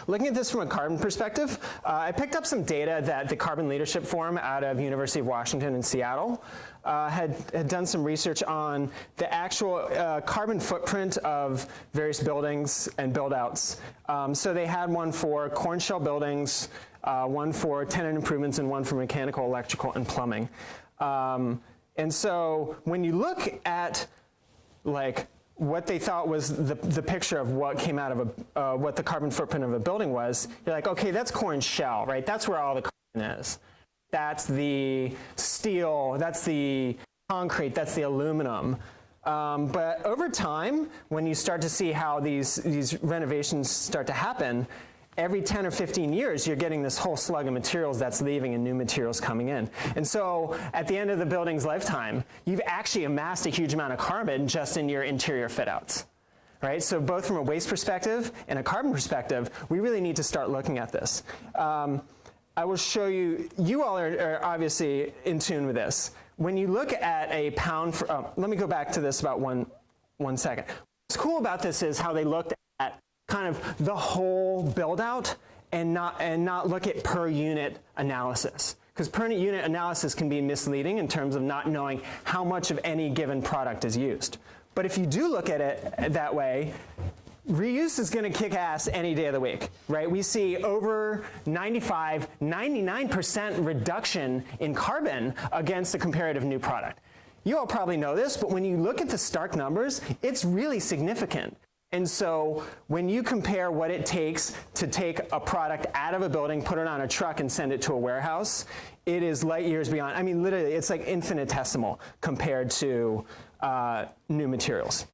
looking at this from a carbon perspective, I picked up some data that the Carbon Leadership Forum out of University of Washington in Seattle had done some research on the actual carbon footprint of various buildings and build-outs. So they had one for corn shell buildings, one for tenant improvements, and one for mechanical, electrical, and plumbing. And so when you look at like what they thought was the picture of what came out of what the carbon footprint of a building was, you're like, okay, that's corn shell, right? That's where all the carbon is. That's the steel, that's the concrete, that's the aluminum. But over time, when you start to see how these renovations start to happen, every 10 or 15 years, you're getting this whole slug of materials that's leaving and new materials coming in. And so at the end of the building's lifetime, you've actually amassed a huge amount of carbon just in your interior fit-outs. Right? So both from a waste perspective and a carbon perspective, we really need to start looking at this. I will show you, you all are obviously in tune with this. When you look at a pound, let me go back to this about one second. What's cool about this is how they looked at kind of the whole build out and not look at per unit analysis. Because per unit analysis can be misleading in terms of not knowing how much of any given product is used. But if you do look at it that way, reuse is going to kick ass any day of the week, right? We see over 95, 99% reduction in carbon against a comparative new product. You all probably know this, but when you look at the stark numbers, it's really significant. And so when you compare what it takes to take a product out of a building, put it on a truck, and send it to a warehouse, it is light years beyond. I mean, literally, it's like infinitesimal compared to new materials.